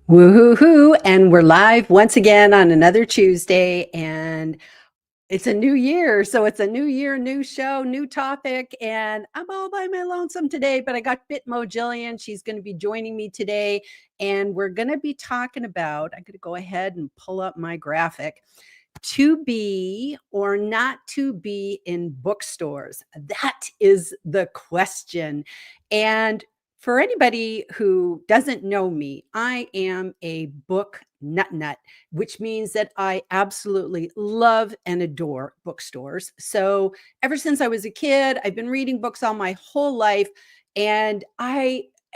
Woohoo! And we're live once again on another Tuesday, and it's a new year. So it's a new year, new show, new topic. And I'm all by my lonesome today, but I got Bitmo Gillian. She's going to be joining me today. And we're going to be talking about, I'm going to go ahead and pull up my graphic. To be or not to be in bookstores? That is the question. And for anybody who doesn't know me, I am a book nut, which means that I absolutely love and adore bookstores. So ever since I was a kid, I've been reading books all my whole life. And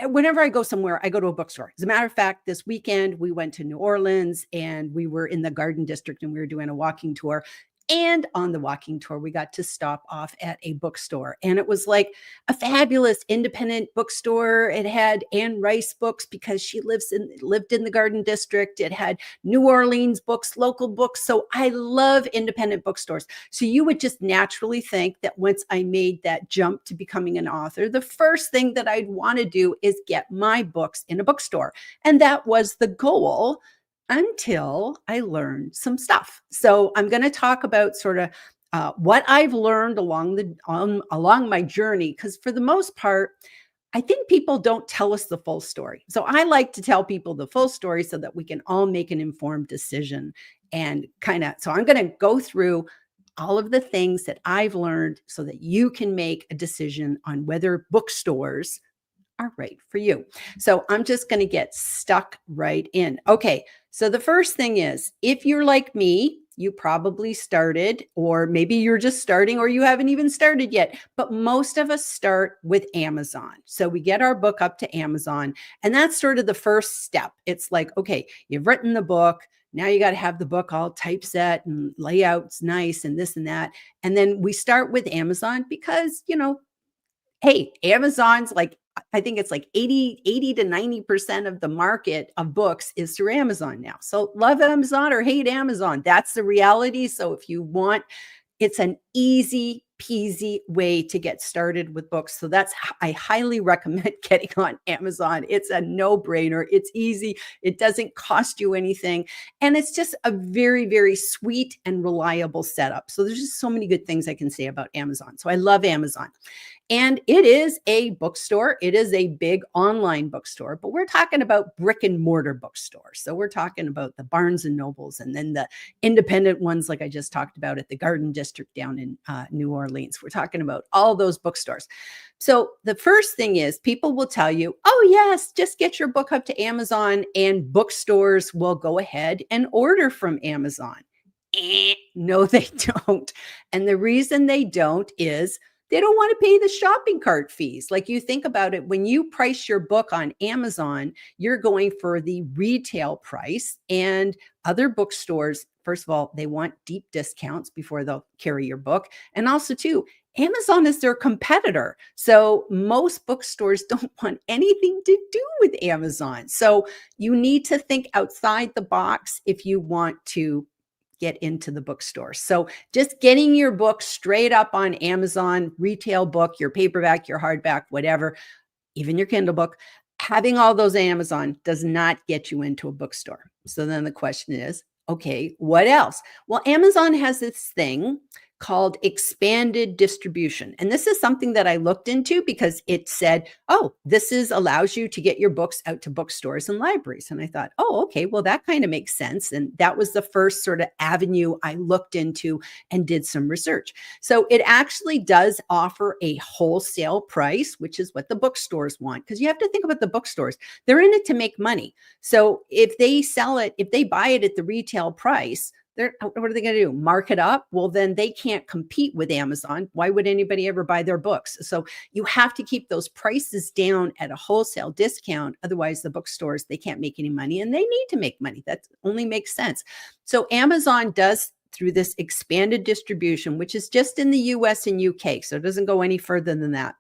whenever I go somewhere, I go to a bookstore. As a matter of fact, this weekend we went to New Orleans and we were in the Garden District and we were doing a walking tour. And on the walking tour, we got to stop off at a bookstore. And it was like a fabulous independent bookstore. It had Anne Rice books because she lived in the Garden District. It had New Orleans books, local books. So I love independent bookstores. So you would just naturally think that once I made that jump to becoming an author, the first thing that I'd want to do is get my books in a bookstore. And that was the goal until I learned some stuff. So I'm going to talk about sort of what I've learned along my journey, because for the most part, I think people don't tell us the full story. So I like to tell people the full story so that we can all make an informed decision and so I'm going to go through all of the things that I've learned so that you can make a decision on whether bookstores are right for you. So I'm just going to get stuck right in. Okay. So the first thing is, if you're like me, you probably started, or maybe you're just starting, or you haven't even started yet, but most of us start with Amazon. So we get our book up to Amazon, and that's sort of the first step. It's like, okay, you've written the book. Now you got to have the book all typeset and layouts nice and this and that. And then we start with Amazon because, hey, Amazon's like, I think it's like 80 to 90% of the market of books is through Amazon now. So love Amazon or hate Amazon. That's the reality. So if you want, it's an easy peasy way to get started with books. So I highly recommend getting on Amazon. It's a no-brainer. It's easy. It doesn't cost you anything. And it's just a very, very sweet and reliable setup. So there's just so many good things I can say about Amazon. So I love Amazon. And it is a bookstore. It is a big online bookstore, but we're talking about brick and mortar bookstores. So we're talking about the Barnes and Nobles and then the independent ones, like I just talked about at the Garden District down in New Orleans. We're talking about all those bookstores. So the first thing is, people will tell you, oh yes, just get your book up to Amazon and bookstores will go ahead and order from Amazon. No, they don't. And the reason they don't is they don't want to pay the shopping cart fees. Like, you think about it, when you price your book on Amazon, you're going for the retail price, and other bookstores, first of all, they want deep discounts before they'll carry your book. And also too, Amazon is their competitor. So most bookstores don't want anything to do with Amazon. So you need to think outside the box if you want to get into the bookstore. So just getting your book straight up on Amazon, retail book, your paperback, your hardback, whatever, even your Kindle book, having all those Amazon does not get you into a bookstore. So then the question is, okay, what else? Well, Amazon has this thing called expanded distribution. And this is something that I looked into because it said, oh, allows you to get your books out to bookstores and libraries. And I thought, oh, okay, well, that kind of makes sense. And that was the first sort of avenue I looked into and did some research. So it actually does offer a wholesale price, which is what the bookstores want. Because you have to think about the bookstores. They're in it to make money. So if they buy it at the retail price, what are they going to do? Mark it up? Well, then they can't compete with Amazon. Why would anybody ever buy their books? So you have to keep those prices down at a wholesale discount. Otherwise, the bookstores, they can't make any money, and they need to make money. That only makes sense. So Amazon does, through this expanded distribution, which is just in the US and UK. So it doesn't go any further than that.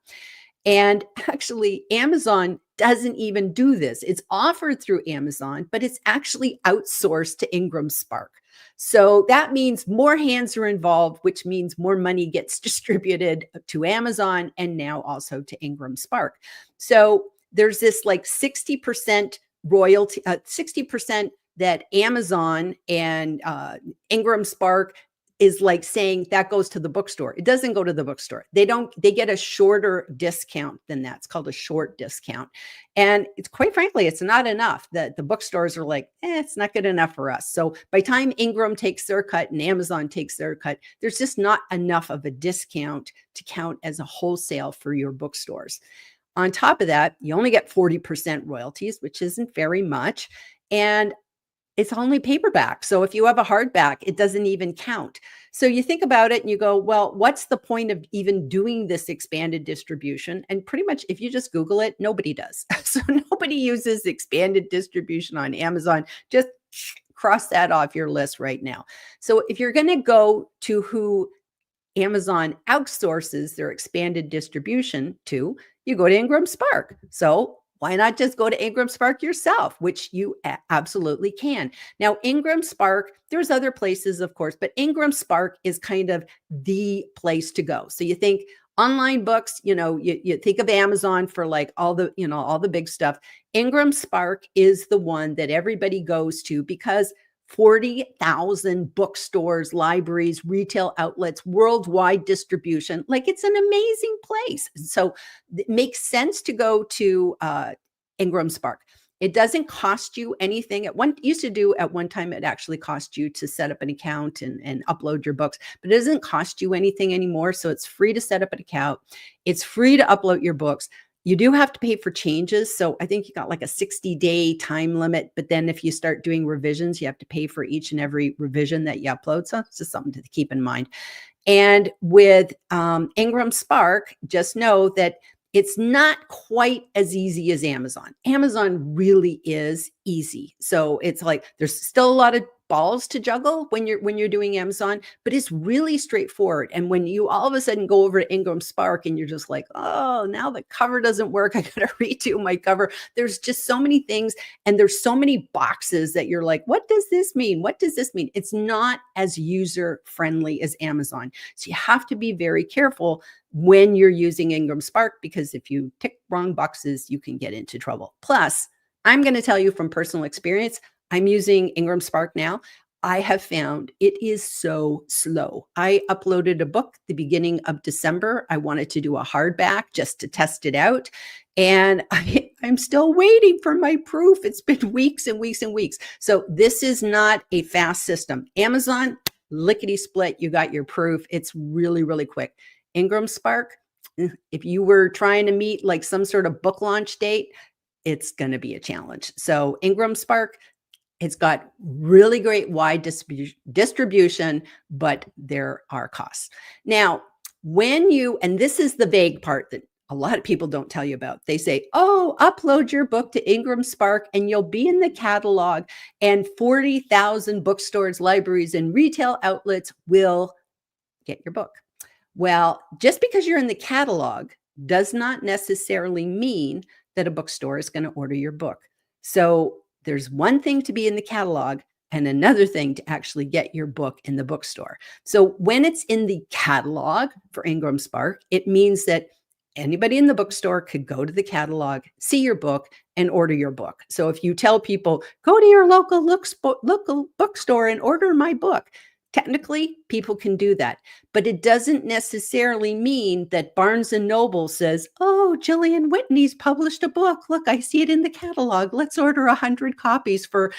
And actually, Amazon doesn't even do this. It's offered through Amazon, but it's actually outsourced to Ingram Spark. So that means more hands are involved, which means more money gets distributed to Amazon and now also to Ingram Spark. So there's this like 60% royalty, 60% that Amazon and Ingram Spark is like saying that goes to the bookstore. It doesn't go to the bookstore. They get a shorter discount than that. It's called a short discount. And it's quite frankly, it's not enough. That the bookstores are like, it's not good enough for us. So by the time Ingram takes their cut and Amazon takes their cut, there's just not enough of a discount to count as a wholesale for your bookstores. On top of that, you only get 40% royalties, which isn't very much. And it's only paperback. So if you have a hardback, it doesn't even count. So you think about it and you go, well, what's the point of even doing this expanded distribution? And pretty much if you just Google it, nobody does. So nobody uses expanded distribution on Amazon. Just cross that off your list right now. So if you're going to go to who Amazon outsources their expanded distribution to, you go to Ingram Spark. So why not just go to Ingram Spark yourself, which you absolutely can. Now, Ingram Spark, there's other places, of course, but Ingram Spark is kind of the place to go. So you think online books, you think of Amazon for like all the big stuff. Ingram Spark is the one that everybody goes to because 40,000 bookstores, libraries, retail outlets, worldwide distribution. Like it's an amazing place. So it makes sense to go to Ingram Spark. It doesn't cost you anything. At one time, it actually cost you to set up an account and upload your books, but it doesn't cost you anything anymore. So it's free to set up an account. It's free to upload your books. You do have to pay for changes. So I think you got like a 60-day time limit. But then if you start doing revisions, you have to pay for each and every revision that you upload. So it's just something to keep in mind. And with Ingram Spark, just know that it's not quite as easy as Amazon. Amazon really is easy. So it's like there's still a lot of balls to juggle when you're doing Amazon, but it's really straightforward. And when you all of a sudden go over to Ingram Spark and you're just like, oh, now the cover doesn't work. I got to redo my cover. There's just so many things. And there's so many boxes that you're like, what does this mean? What does this mean? It's not as user friendly as Amazon. So you have to be very careful when you're using Ingram Spark, because if you tick wrong boxes, you can get into trouble. Plus, I'm going to tell you from personal experience, I'm using Ingram Spark now. I have found it is so slow. I uploaded a book the beginning of December. I wanted to do a hardback just to test it out. And I'm still waiting for my proof. It's been weeks and weeks and weeks. So this is not a fast system. Amazon, lickety split, you got your proof. It's really, really quick. Ingram Spark, if you were trying to meet like some sort of book launch date, it's going to be a challenge. So Ingram Spark, it's got really great wide distribution, but there are costs. Now, and this is the vague part that a lot of people don't tell you about. They say, oh, upload your book to Ingram Spark and you'll be in the catalog and 40,000 bookstores, libraries, and retail outlets will get your book. Well, just because you're in the catalog does not necessarily mean that a bookstore is going to order your book. So there's one thing to be in the catalog and another thing to actually get your book in the bookstore. So when it's in the catalog for Ingram Spark, it means that anybody in the bookstore could go to the catalog, see your book, and order your book. So if you tell people, go to your local bookstore and order my book, technically, people can do that, but it doesn't necessarily mean that Barnes & Noble says, oh, Gillian Whitney's published a book. Look, I see it in the catalog. Let's order 100 copies for,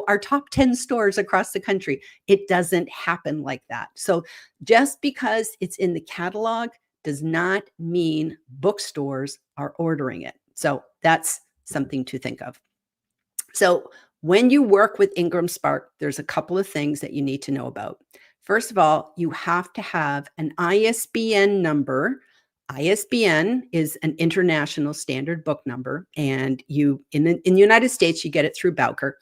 our top 10 stores across the country. It doesn't happen like that. So just because it's in the catalog does not mean bookstores are ordering it. So that's something to think of. So when you work with Ingram Spark, there's a couple of things that you need to know about. First of all, you have to have an ISBN number. ISBN is an international standard book number, and in the United States, you get it through Bowker.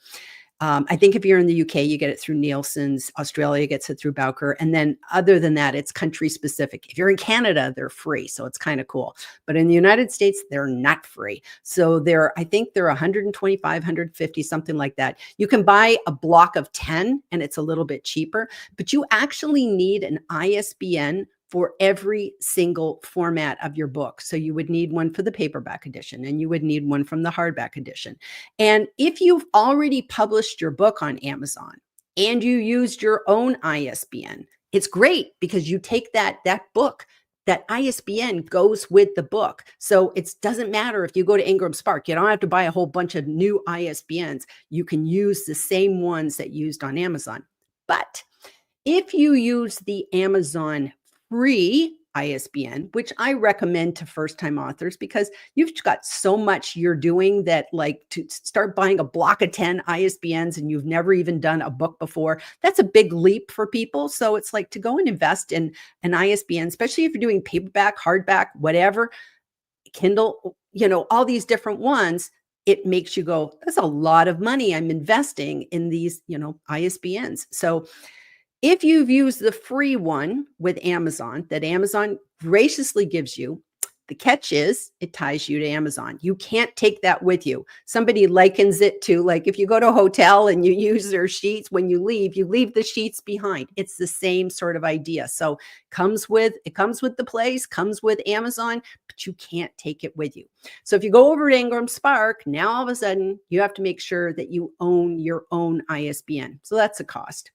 I think if you're in the UK, you get it through Nielsen's. Australia gets it through Bowker. And then other than that, it's country specific. If you're in Canada, they're free. So it's kind of cool. But in the United States, they're not free. So I think they're 125, 150, something like that. You can buy a block of 10 and it's a little bit cheaper, but you actually need an ISBN for every single format of your book. So you would need one for the paperback edition, and you would need one from the hardback edition. And if you've already published your book on Amazon and you used your own ISBN, it's great because you take that book, that ISBN goes with the book. So it doesn't matter if you go to Ingram Spark, you don't have to buy a whole bunch of new ISBNs. You can use the same ones that you used on Amazon. But if you use the Amazon free ISBN, which I recommend to first-time authors because you've got so much you're doing that, like, to start buying a block of 10 ISBNs and you've never even done a book before, that's a big leap for people. So it's like to go and invest in an ISBN, especially if you're doing paperback, hardback, whatever, Kindle, all these different ones. It makes you go, that's a lot of money I'm investing in these, ISBNs. So if you've used the free one with Amazon that Amazon graciously gives you, the catch is it ties you to Amazon. You can't take that with you. Somebody likens it to, like, if you go to a hotel and you use their sheets, when you leave the sheets behind. It's the same sort of idea. So it comes with the place, comes with Amazon, but you can't take it with you. So if you go over to Ingram Spark, now all of a sudden you have to make sure that you own your own ISBN. So that's a cost.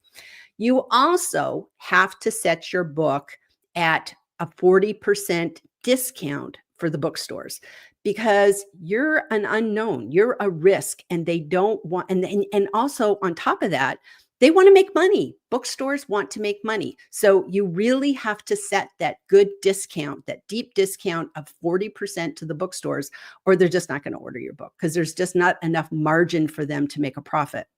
You also have to set your book at a 40% discount for the bookstores because you're an unknown, you're a risk, and they don't want, and also on top of that, they want to make money. Bookstores want to make money. So you really have to set that good discount, that deep discount of 40% to the bookstores, or they're just not going to order your book because there's just not enough margin for them to make a profit.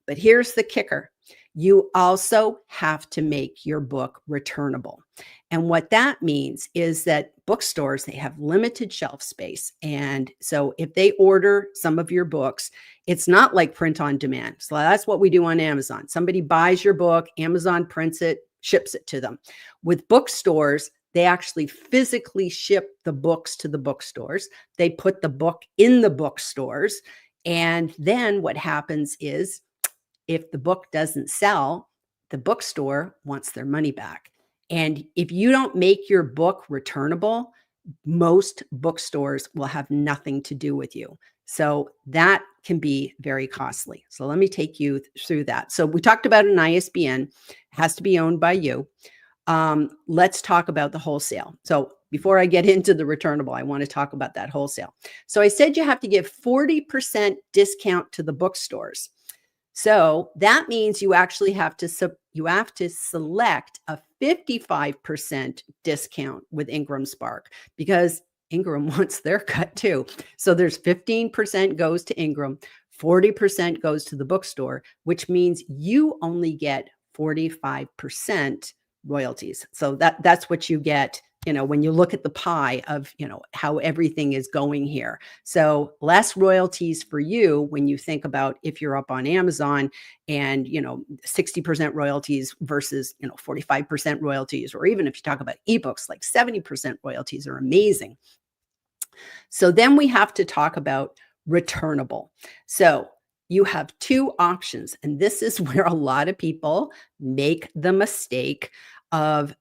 But here's the kicker. You also have to make your book returnable. And what that means is that bookstores, they have limited shelf space. And so if they order some of your books, it's not like print on demand. So that's what we do on Amazon. Somebody buys your book, Amazon prints it, ships it to them. With bookstores, they actually physically ship the books to the bookstores. They put the book in the bookstores. And then what happens is, if the book doesn't sell, the bookstore wants their money back. And if you don't make your book returnable, most bookstores will have nothing to do with you. So that can be very costly. So let me take you through that. So we talked about an ISBN, has to be owned by you. Let's talk about the wholesale. So before I get into the returnable, I want to talk about that wholesale. So I said you have to give 40% discount to the bookstores. So that means you actually have to select a 55% discount with Ingram Spark because Ingram wants their cut too. So there's 15% goes to Ingram, 40% goes to the bookstore, which means you only get 45% royalties. So that's what you get, when you look at the pie of, how everything is going here. So less royalties for you when you think about if you're up on Amazon and, 60% royalties versus, 45% royalties, or even if you talk about ebooks, like 70% royalties are amazing. So then we have to talk about returnable. So you have two options, and this is where a lot of people make the mistake of,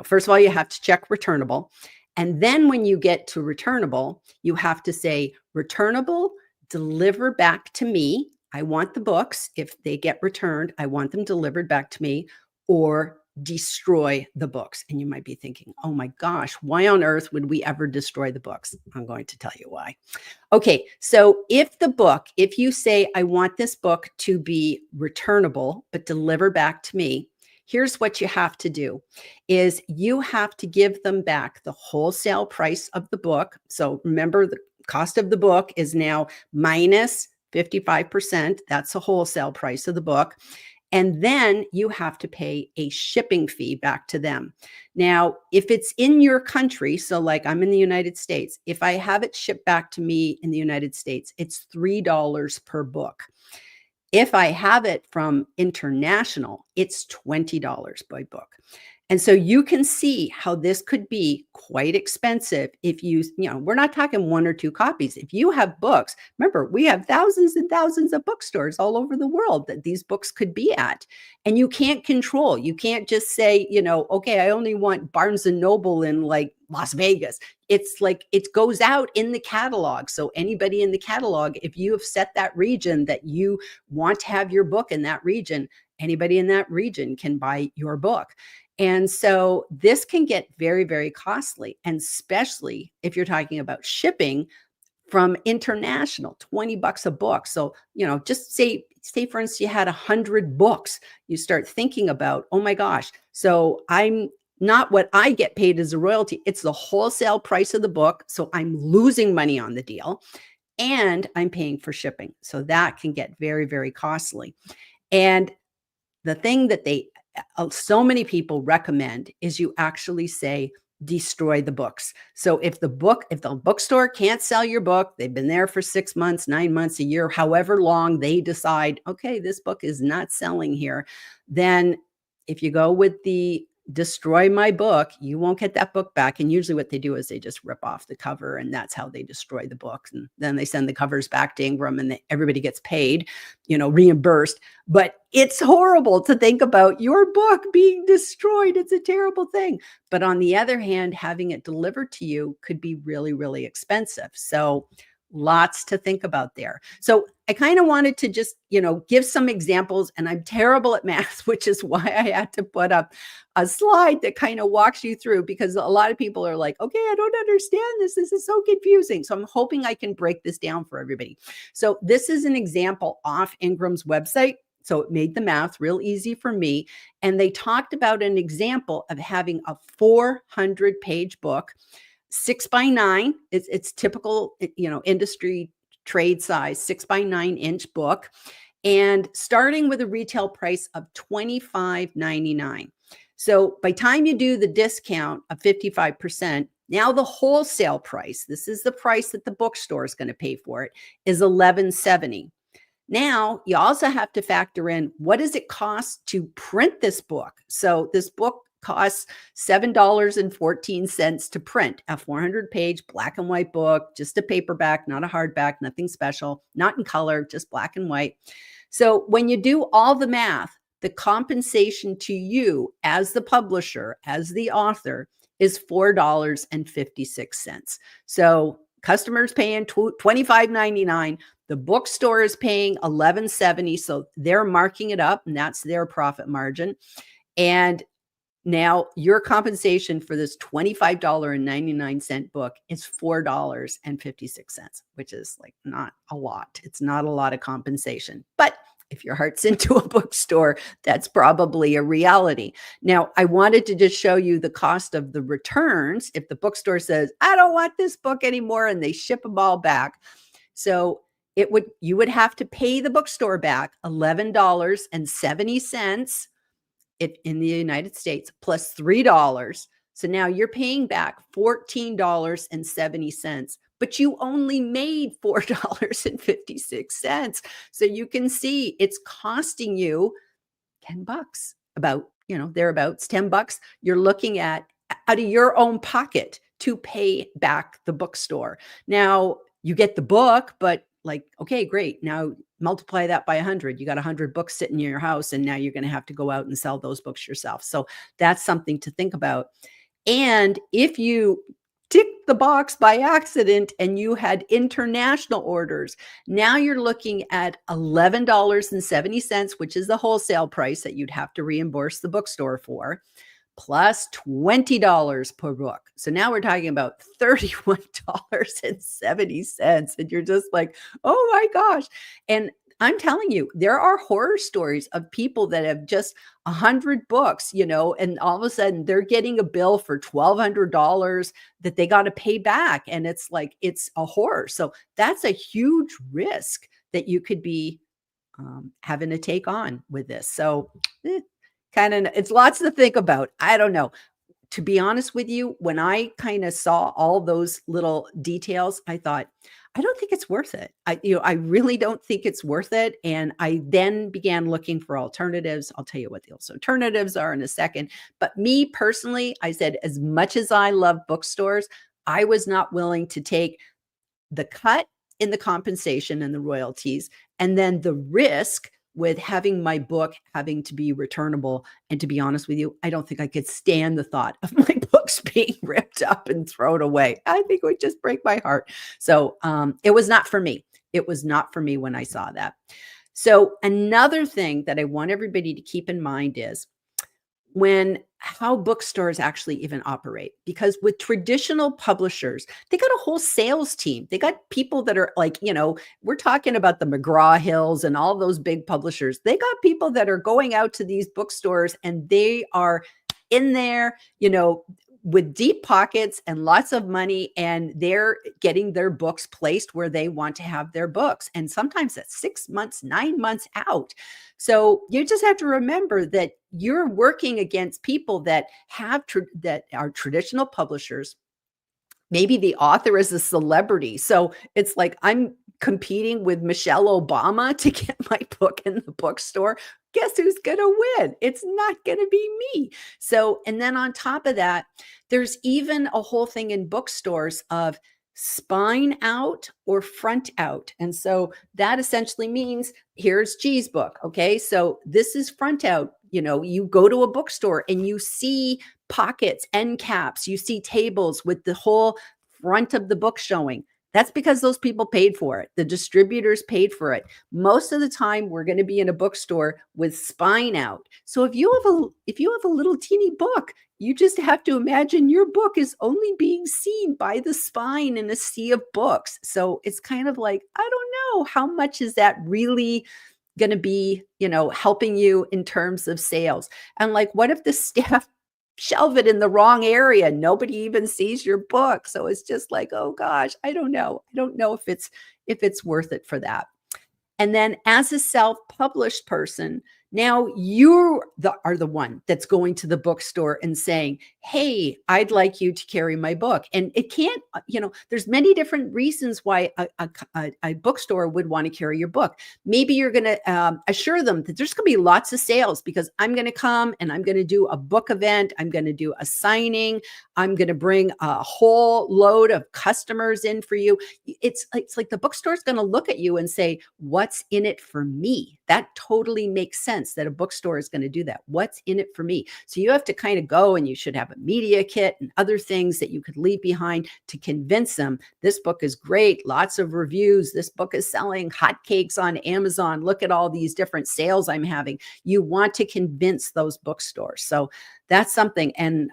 first of all, you have to check returnable. And then when you get to returnable, you have to say, returnable, deliver back to me. I want the books. If they get returned, I want them delivered back to me, or destroy the books. And you might be thinking, oh my gosh, why on earth would we ever destroy the books? I'm going to tell you why. Okay, so if you say, I want this book to be returnable, but deliver back to me, here's what you have to do is you have to give them back the wholesale price of the book. So remember, the cost of the book is now minus 55%. That's the wholesale price of the book. And then you have to pay a shipping fee back to them. Now, if it's in your country, so like I'm in the United States, if I have it shipped back to me in the United States, it's $3 per book. If I have it from international, it's $20 by book. And so you can see how this could be quite expensive if we're not talking one or two copies. If you have books, remember, we have thousands and thousands of bookstores all over the world that these books could be at. And you can't control. You can't just say, okay, I only want Barnes and Noble in like Las Vegas. It's like it goes out in the catalog. So anybody in the catalog, if you have set that region that you want to have your book in that region, anybody in that region can buy your book. And so this can get very, very costly. And especially if you're talking about shipping from international, 20 bucks a book. So, just say for instance, you had 100 books, you start thinking about, oh my gosh, so I'm not what I get paid as a royalty. It's the wholesale price of the book. So I'm losing money on the deal and I'm paying for shipping. So that can get very, very costly. And the thing that so many people recommend is you actually say, destroy the books. So if the bookstore can't sell your book, they've been there for 6 months, 9 months, a year, however long they decide, okay, this book is not selling here, then if you go with the destroy my book, you won't get that book back. And usually what they do is they just rip off the cover, and that's how they destroy the books. And then they send the covers back to Ingram, and everybody gets paid, reimbursed. But it's horrible to think about your book being destroyed. It's a terrible thing. But on the other hand, having it delivered to you could be really, really expensive. So lots to think about there. So I kind of wanted to just, give some examples, and I'm terrible at math, which is why I had to put up a slide that kind of walks you through, because a lot of people are like, okay, I don't understand this. This is so confusing. So I'm hoping I can break this down for everybody. So this is an example off Ingram's website. So it made the math real easy for me. And they talked about an example of having a 400-page book, 6x9. It's typical, industry trade size, 6x9-inch book, and starting with a retail price of $25.99. So by time you do the discount of 55%, now the wholesale price, this is the price that the bookstore is going to pay for it, is $11.70. Now, you also have to factor in, what does it cost to print this book? So this book costs $7.14 to print, a 400-page black and white book, just a paperback, not a hardback, nothing special, not in color, just black and white. So when you do all the math, the compensation to you as the publisher, as the author, is $4.56. So customers paying $25.99. The bookstore is paying $11.70. So they're marking it up, and that's their profit margin. And now your compensation for this $25.99 book is $4.56, which is like not a lot. It's not a lot of compensation. But if your heart's into a bookstore, that's probably a reality. Now, I wanted to just show you the cost of the returns. If the bookstore says, I don't want this book anymore, and they ship them all back. So you would have to pay the bookstore back $11.70 in the United States, plus $3. So now you're paying back $14.70, but you only made $4.56. So you can see it's costing you $10, about, thereabouts, $10 you're looking at out of your own pocket to pay back the bookstore. Now you get the book, but like, okay, great. Now multiply that by 100. You got 100 books sitting in your house, and now you're going to have to go out and sell those books yourself. So that's something to think about. And if you ticked the box by accident and you had international orders, now you're looking at $11.70, which is the wholesale price that you'd have to reimburse the bookstore for, plus $20 per book. So now we're talking about $31.70. And you're just like, oh my gosh. And I'm telling you, there are horror stories of people that have just 100 books, and all of a sudden they're getting a bill for $1,200 that they got to pay back. And it's like, it's a horror. So that's a huge risk that you could be having to take on with this. So it's lots to think about. I don't know. to be honest with you, when I kind of saw all those little details, I thought, I don't think it's worth it. I really don't think it's worth it. And I then began looking for alternatives. I'll tell you what those alternatives are in a second. But me personally, I said, as much as I love bookstores, I was not willing to take the cut in the compensation and the royalties, and then the risk with having my book having to be returnable. And to be honest with you, I don't think I could stand the thought of my books being ripped up and thrown away. I think it would just break my heart. So it was not for me. It was not for me when I saw that. So another thing that I want everybody to keep in mind is when how bookstores actually even operate, because with traditional publishers, they got a whole sales team. They got people that are like, we're talking about the McGraw-Hills and all those big publishers. They got people that are going out to these bookstores and they are in there, with deep pockets and lots of money, and they're getting their books placed where they want to have their books. And sometimes that's 6 months, 9 months out. So you just have to remember that you're working against people that that are traditional publishers. Maybe the author is a celebrity. So it's like I'm competing with Michelle Obama to get my book in the bookstore. Guess who's going to win? It's not going to be me. So, and then on top of that, there's even a whole thing in bookstores of spine out or front out. And so that essentially means here's G's book. Okay. So this is front out. You go to a bookstore and you see pockets, end caps, you see tables with the whole front of the book showing. That's because those people paid for it. The distributors paid for it. Most of the time we're going to be in a bookstore with spine out. So if you have a little teeny book, you just have to imagine your book is only being seen by the spine in a sea of books. So it's kind of like, I don't know, how much is that really going to be, helping you in terms of sales? And like, what if the staff shelve it in the wrong area? Nobody even sees your book. So it's just like, oh gosh, I don't know. I don't know if it's worth it for that. And then as a self-published person, now you are the one that's going to the bookstore and saying, hey, I'd like you to carry my book. And it can't, there's many different reasons why a bookstore would want to carry your book. Maybe you're going to assure them that there's going to be lots of sales because I'm going to come and I'm going to do a book event. I'm going to do a signing. I'm going to bring a whole load of customers in for you. It's like the bookstore's going to look at you and say, what's in it for me? That totally makes sense that a bookstore is going to do that. What's in it for me? So you have to kind of go, and you should have a media kit and other things that you could leave behind to convince them this book is great. Lots of reviews. This book is selling hotcakes on Amazon. Look at all these different sales I'm having. You want to convince those bookstores. So that's something. And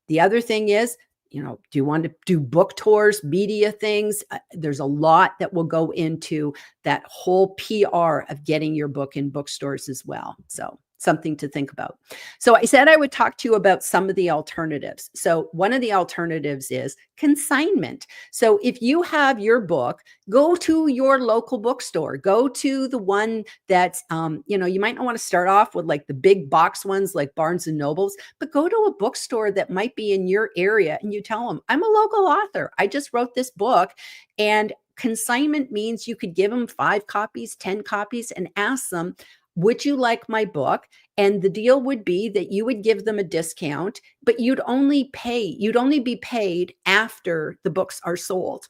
the other thing is, do you want to do book tours, media things? There's a lot that will go into that whole PR of getting your book in bookstores as well. So something to think about. So I said I would talk to you about some of the alternatives. So one of the alternatives is consignment. So if you have your book, go to your local bookstore, go to the one that's, you might not want to start off with like the big box ones like Barnes and Nobles, but go to a bookstore that might be in your area and you tell them, I'm a local author. I just wrote this book. And consignment means you could give them 5 copies, 10 copies, and ask them, would you like my book? And the deal would be that you would give them a discount, but you'd only be paid after the books are sold.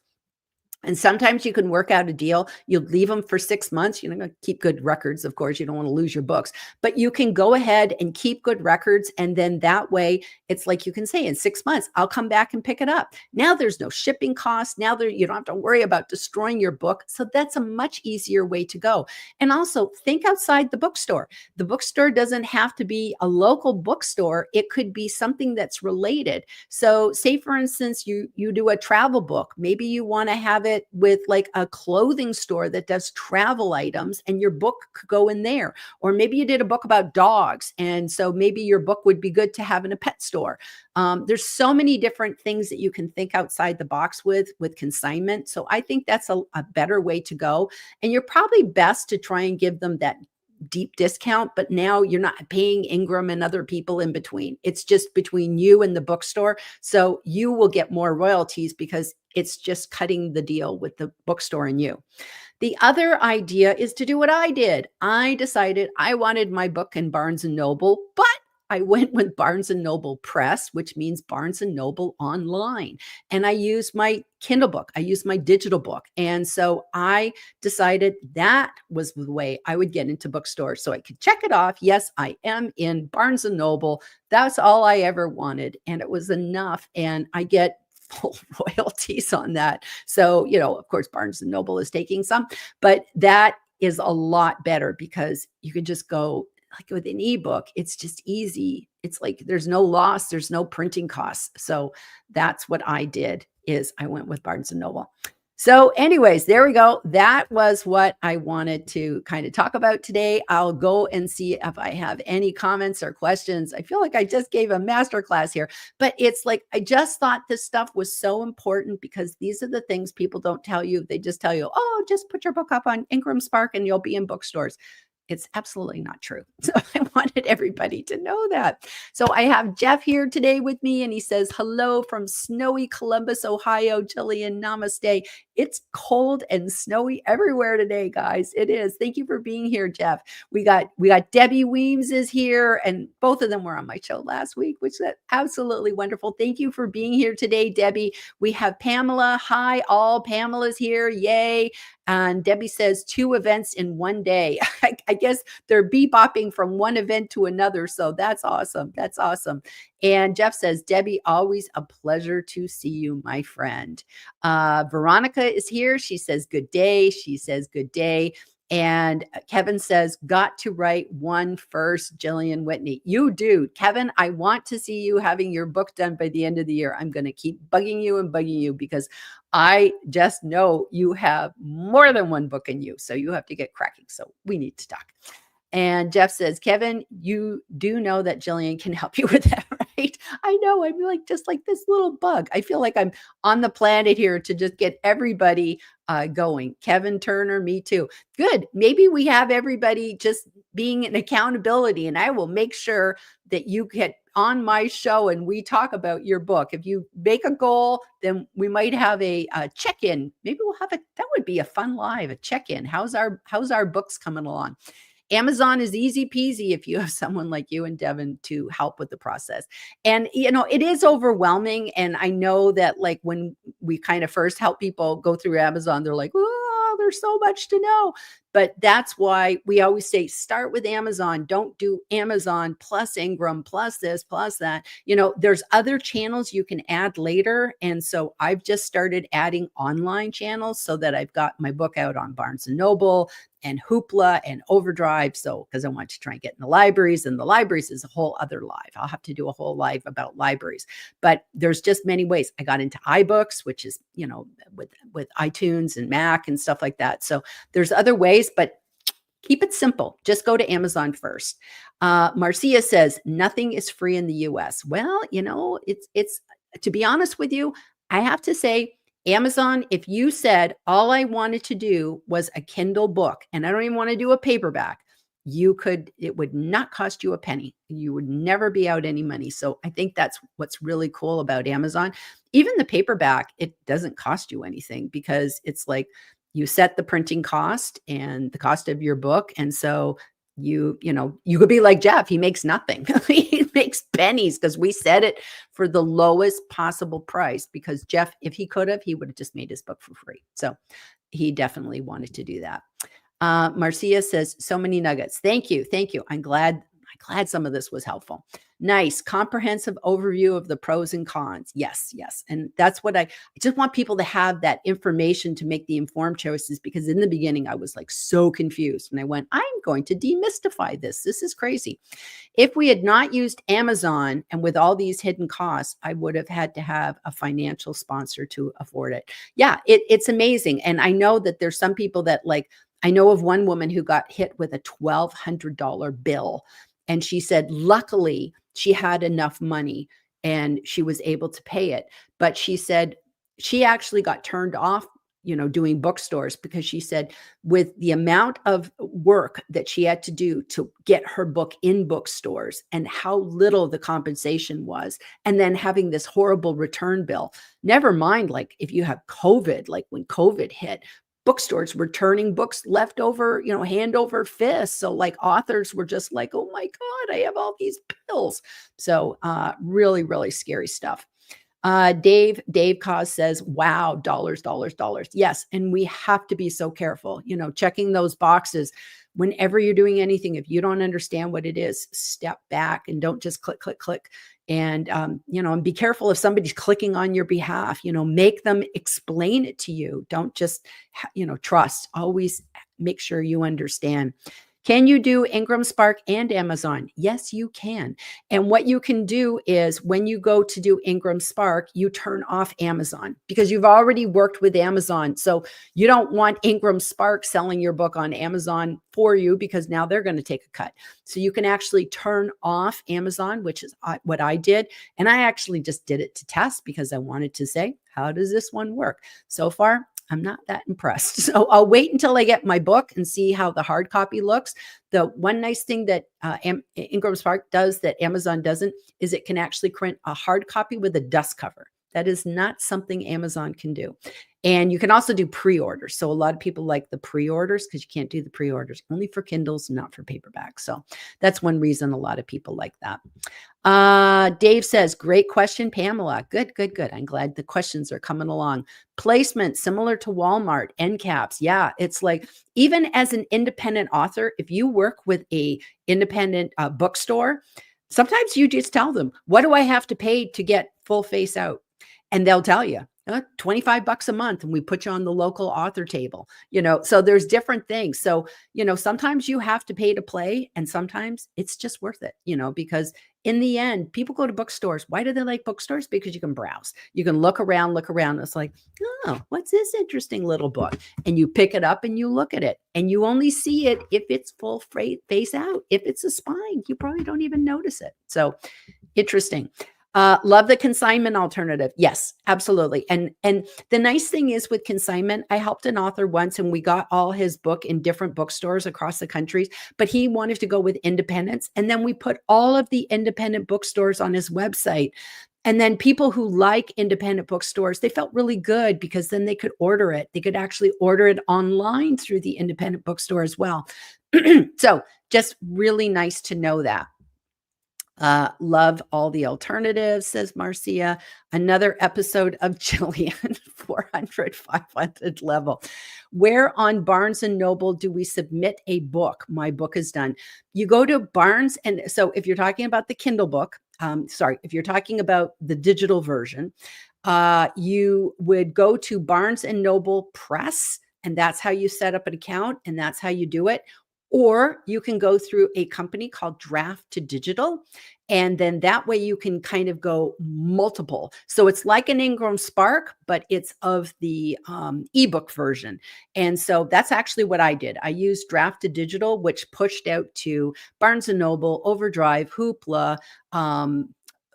And sometimes you can work out a deal. You'll leave them for 6 months. You're not going to keep good records. Of course, you don't want to lose your books, but you can go ahead and keep good records. And then that way it's like you can say in 6 months, I'll come back and pick it up. Now there's no shipping costs. Now you don't have to worry about destroying your book. So that's a much easier way to go. And also think outside the bookstore. The bookstore doesn't have to be a local bookstore. It could be something that's related. So say, for instance, you do a travel book. Maybe you want to have it with like a clothing store that does travel items, and your book could go in there. Or maybe you did a book about dogs, and so maybe your book would be good to have in a pet store. There's so many different things that you can think outside the box with consignment. So I think that's a better way to go. And you're probably best to try and give them that deep discount, but now you're not paying Ingram and other people in between. It's just between you and the bookstore. So you will get more royalties because it's just cutting the deal with the bookstore and you. The other idea is to do what I did. I decided I wanted my book in Barnes and Noble, but I went with Barnes and Noble Press, which means Barnes and Noble online. And I used my Kindle book. I used my digital book. And so I decided that was the way I would get into bookstores. So I could check it off. Yes, I am in Barnes and Noble. That's all I ever wanted. And it was enough. And I get full royalties on that. So, of course, Barnes and Noble is taking some, but that is a lot better because you can just go like with an ebook. It's just easy. It's like there's no loss, there's no printing costs. So that's what I did is I went with Barnes and Noble. So anyways, there we go. That was what I wanted to kind of talk about today. I'll go and see if I have any comments or questions. I feel like I just gave a masterclass here, but it's like, I just thought this stuff was so important because these are the things people don't tell you. They just tell you, oh, just put your book up on Ingram Spark and you'll be in bookstores. It's absolutely not true. So I wanted everybody to know that. So I have Jeff here today with me, and he says, hello from snowy Columbus, Ohio. Gillian, namaste. It's cold and snowy everywhere today, guys. It is. Thank you for being here, Jeff. We got Debbie Weems is here, and both of them were on my show last week, which is absolutely wonderful. Thank you for being here today, Debbie. We have Pamela. Hi, all. Pamela's here. Yay. And Debbie says 2 events in one day. I guess they're bebopping from one event to another. So that's awesome. That's awesome. And Jeff says, Debbie, always a pleasure to see you, my friend. Veronica is here. She says, good day. She says, good day. And Kevin says, got to write one first, Gillian Whitney. You do. Kevin, I want to see you having your book done by the end of the year. I'm going to keep bugging you because I just know you have more than one book in you. So you have to get cracking. So we need to talk. And Jeff says, Kevin, you do know that Gillian can help you with that, right? I know. I'm like, just like this little bug. I feel like I'm on the planet here to just get everybody going. Kevin Turner, me too. Good. Maybe we have everybody just being an accountability, and I will make sure that you get on my show and we talk about your book. If you make a goal, then we might have a check-in. Maybe we'll have that would be a fun live, a check-in. How's our books coming along? Amazon is easy peasy if you have someone like you and Devin to help with the process. And, it is overwhelming. And I know that like when we kind of first help people go through Amazon, they're like, oh, there's so much to know. But that's why we always say, start with Amazon. Don't do Amazon plus Ingram plus this, plus that. There's other channels you can add later. And so I've just started adding online channels so that I've got my book out on Barnes and Noble and Hoopla and Overdrive. So, because I want to try and get in the libraries, and the libraries is a whole other live. I'll have to do a whole live about libraries, but there's just many ways. I got into iBooks, which is, with iTunes and Mac and stuff like that. So there's other ways, but keep it simple. Just go to Amazon first. Marcia says, nothing is free in the US. Well, it's to be honest with you, I have to say, Amazon, if you said all I wanted to do was a Kindle book and I don't even want to do a paperback, it would not cost you a penny. You would never be out any money. So I think that's what's really cool about Amazon. Even the paperback, it doesn't cost you anything because it's like you set the printing cost and the cost of your book. And so you could be like Jeff, he makes nothing. He makes pennies because we set it for the lowest possible price because Jeff, if he could have, he would have just made his book for free. So he definitely wanted to do that. Marcia says, so many nuggets. Thank you. Thank you. I'm glad some of this was helpful. Nice. Comprehensive overview of the pros and cons. Yes. Yes. And that's what I just want people to have that information to make the informed choices, because in the beginning I was like so confused and I went, I'm going to demystify this. This is crazy. If we had not used Amazon and with all these hidden costs, I would have had to have a financial sponsor to afford it. Yeah, it's amazing. And I know that there's some people that I know of one woman who got hit with a $1,200 bill. And she said, luckily, she had enough money and she was able to pay it. But she said she actually got turned off, doing bookstores, because she said with the amount of work that she had to do to get her book in bookstores and how little the compensation was, and then having this horrible return bill, never mind like if you have COVID, like when COVID hit, bookstores were turning books left over, hand over fist. So like authors were just like, oh my God, I have all these bills. So really, really scary stuff. Dave Cause says, wow, dollars, dollars, dollars. Yes. And we have to be so careful, checking those boxes whenever you're doing anything. If you don't understand what it is, step back and don't just click, click, click. And, and be careful if somebody's clicking on your behalf, make them explain it to you. Don't just, trust. Always make sure you understand. Can you do Ingram Spark and Amazon? Yes, you can. And what you can do is when you go to do Ingram Spark, you turn off Amazon because you've already worked with Amazon. So you don't want Ingram Spark selling your book on Amazon for you because now they're going to take a cut. So you can actually turn off Amazon, which is what I did. And I actually just did it to test because I wanted to say, how does this one work? So far, I'm not that impressed. So I'll wait until I get my book and see how the hard copy looks. The one nice thing that Ingram Spark does that Amazon doesn't is it can actually print a hard copy with a dust cover. That is not something Amazon can do. And you can also do pre-orders. So a lot of people like the pre-orders because you can't do the pre-orders only for Kindles, not for paperbacks. So that's one reason a lot of people like that. Dave says, great question, Pamela. Good, good, good. I'm glad the questions are coming along. Placement similar to Walmart, end caps. Yeah, it's like even as an independent author, if you work with a independent bookstore, sometimes you just tell them, what do I have to pay to get full face out? And they'll tell you, $25 a month, and we put you on the local author table, so there's different things. So, sometimes you have to pay to play and sometimes it's just worth it, because in the end, people go to bookstores. Why do they like bookstores? Because you can browse, you can look around. It's like, oh, what's this interesting little book? And you pick it up and you look at it and you only see it if it's full face out. If it's a spine, you probably don't even notice it. So interesting. Love the consignment alternative. Yes, absolutely. And the nice thing is with consignment, I helped an author once and we got all his book in different bookstores across the country, but he wanted to go with independents. And then we put all of the independent bookstores on his website. And then people who like independent bookstores, they felt really good because then they could order it. They could actually order it online through the independent bookstore as well. So just really nice to know that. Love all the alternatives, says Marcia. Another episode of Gillian, 400, 500 level. Where on Barnes and Noble do we submit a book? My book is done. You go to Barnes. And so if you're talking about the Kindle book, if you're talking about the digital version, you would go to Barnes and Noble Press, and that's how you set up an account and that's how you do it. Or you can go through a company called Draft to Digital. And then that way you can kind of go multiple. So it's like an Ingram Spark, but it's of the ebook version. And so that's actually what I did. I used Draft to Digital, which pushed out to Barnes & Noble, Overdrive, Hoopla,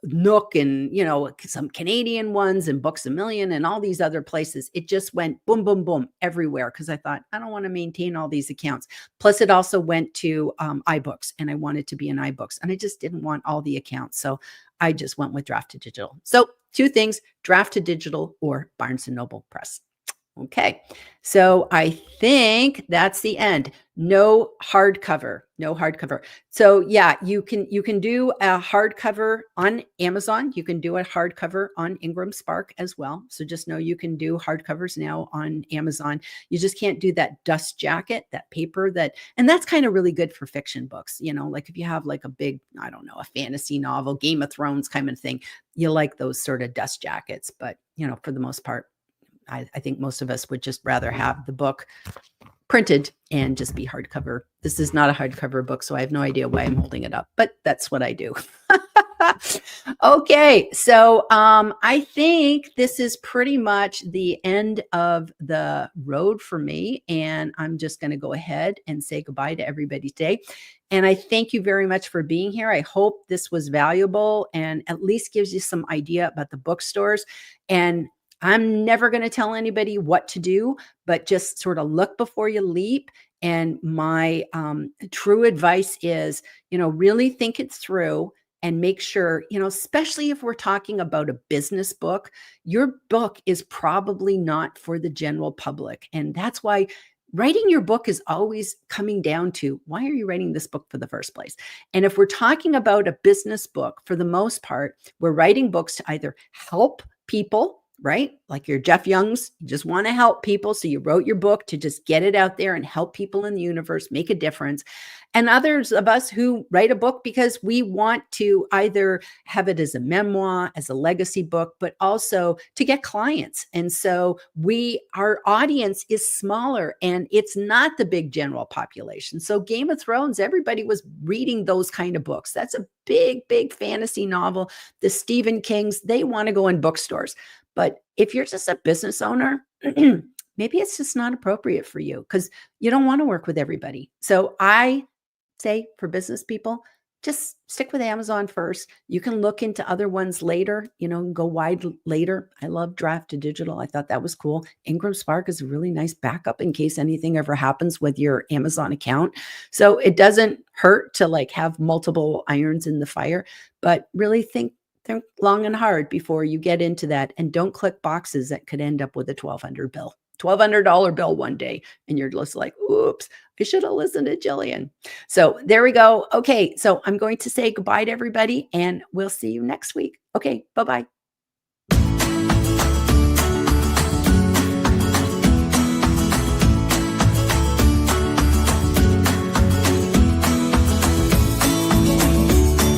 Nook, and some Canadian ones and Books A Million and all these other places. It just went boom, boom, boom everywhere because I thought I don't want to maintain all these accounts. Plus, it also went to iBooks, and I wanted to be in iBooks, and I just didn't want all the accounts, so I just went with Draft to Digital. So two things: Draft to Digital or Barnes and Noble Press. Okay, so I think that's the end. No hardcover. So yeah, you can do a hardcover on Amazon. You can do a hardcover on Ingram Spark as well. So just know you can do hardcovers now on Amazon. You just can't do that dust jacket, that paper and that's kind of really good for fiction books. Like if you have like a big, I don't know, a fantasy novel, Game of Thrones kind of thing, you like those sort of dust jackets. But for the most part, I think most of us would just rather have the book printed and just be hardcover. This is not a hardcover book, so I have no idea why I'm holding it up, but that's what I do. Okay, so I think this is pretty much the end of the road for me, and I'm just going to go ahead and say goodbye to everybody today. And I thank you very much for being here. I hope this was valuable and at least gives you some idea about the bookstores. And I'm never going to tell anybody what to do, but just sort of look before you leap. And my true advice is, really think it through and make sure, especially if we're talking about a business book, your book is probably not for the general public. And that's why writing your book is always coming down to, why are you writing this book for the first place? And if we're talking about a business book, for the most part, we're writing books to either help people, right? Like your Jeff Youngs, you just want to help people. So you wrote your book to just get it out there and help people in the universe, make a difference. And others of us who write a book because we want to either have it as a memoir, as a legacy book, but also to get clients. And so our audience is smaller and it's not the big general population. So Game of Thrones, everybody was reading those kind of books. That's a big, big fantasy novel. The Stephen Kings, they want to go in bookstores. But if you're just a business owner, maybe it's just not appropriate for you because you don't want to work with everybody. So I say for business people, just stick with Amazon first. You can look into other ones later, go wide later. I love Draft to Digital. I thought that was cool. Ingram Spark is a really nice backup in case anything ever happens with your Amazon account. So it doesn't hurt to have multiple irons in the fire, but really think long and hard before you get into that, and don't click boxes that could end up with a $1,200 bill one day. And you're just like, oops, I should have listened to Gillian. So there we go. Okay. So I'm going to say goodbye to everybody and we'll see you next week. Okay. Bye-bye.